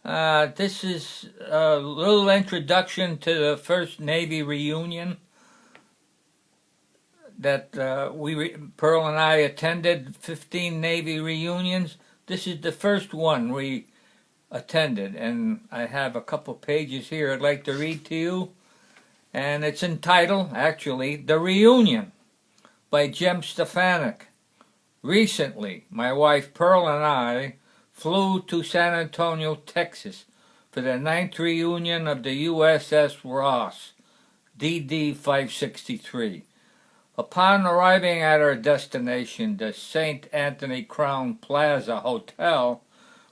This is a little introduction to the first Navy reunion that Pearl and I attended. 15 Navy reunions. This is the first one we attended, and I have a couple pages here I'd like to read to you. And it's entitled, actually, The Reunion by Jem Stefanik. Recently, my wife Pearl and I flew to San Antonio, Texas for the 9th reunion of the USS Ross, DD 563. Upon arriving at our destination, the St. Anthony Crown Plaza Hotel,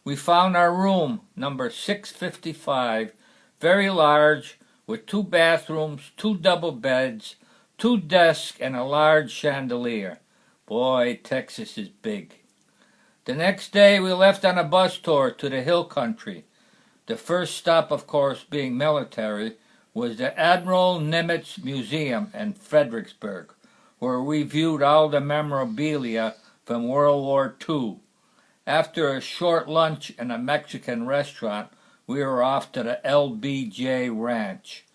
we found our room, number 655, very large, with 2 bathrooms, 2 double beds, 2 desks, and a large chandelier. Boy, Texas is big. The next day we left on a bus tour to the hill country. The first stop, of course, being military, was the Admiral Nimitz Museum in Fredericksburg, where we viewed all the memorabilia from World War II. After a short lunch in a Mexican restaurant, we were off to the LBJ Ranch.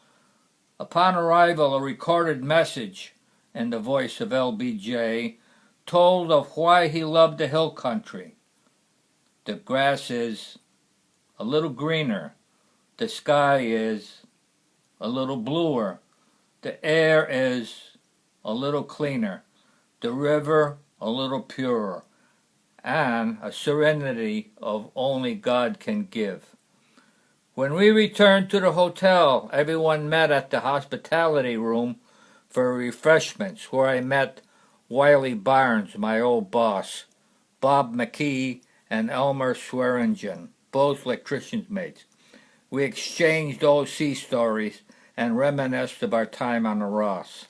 Upon arrival, a recorded message in the voice of LBJ told of why he loved the hill country. The grass is a little greener. The sky is a little bluer. The air is a little cleaner. The river a little purer. And a serenity of only God can give. When we returned to the hotel, everyone met at the hospitality room for refreshments, where I met Wiley Barnes, my old boss, Bob McKee, and Elmer Swearingen, both electricians mates. We exchanged old sea stories and reminisced of our time on the Ross.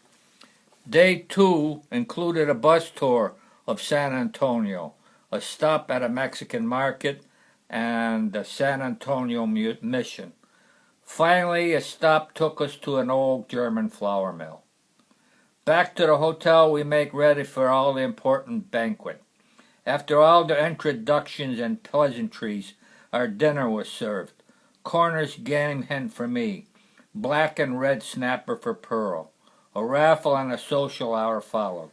Day 2 included a bus tour of San Antonio, a stop at a Mexican market, and the San Antonio Mission. Finally, a stop took us to an old German flour mill. Back to the hotel, we make ready for all the important banquet. After all the introductions and pleasantries, our dinner was served. Cornish game hen for me, black and red snapper for Pearl. A raffle and a social hour followed.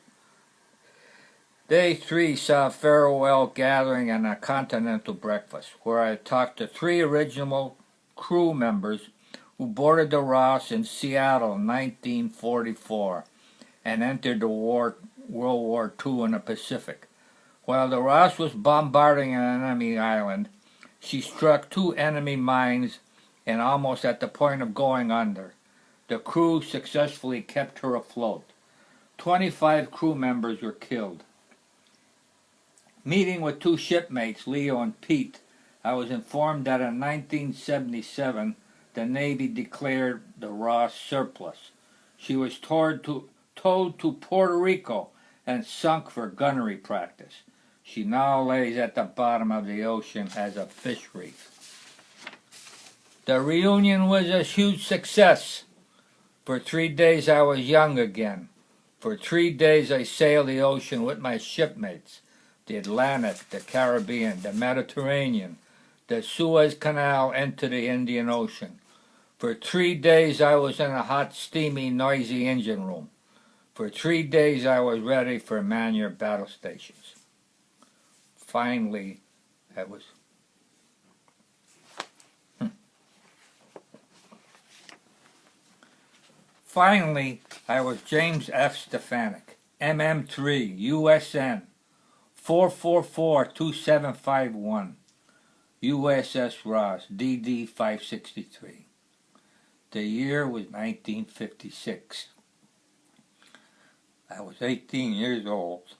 Day 3 saw a farewell gathering and a continental breakfast, where I talked to 3 original crew members who boarded the Ross in Seattle in 1944 and entered the World War II in the Pacific. While the Ross was bombarding an enemy island, she struck 2 enemy mines and almost at the point of going under. The crew successfully kept her afloat. 25 crew members were killed. Meeting with 2 shipmates, Leo and Pete, I was informed that in 1977 the Navy declared the Ross surplus. She was towed to Puerto Rico and sunk for gunnery practice. She now lays at the bottom of the ocean as a fish reef. The reunion was a huge success. For 3 days I was young again. For 3 days I sailed the ocean with my shipmates. The Atlantic, the Caribbean, the Mediterranean, the Suez Canal into the Indian Ocean. For 3 days I was in a hot, steamy, noisy engine room. For 3 days I was ready for man-your battle stations. Finally, I was James F. Stefanik, MM3, USN, 444-2751, USS Ross, DD 563. The year was 1956. I was 18 years old.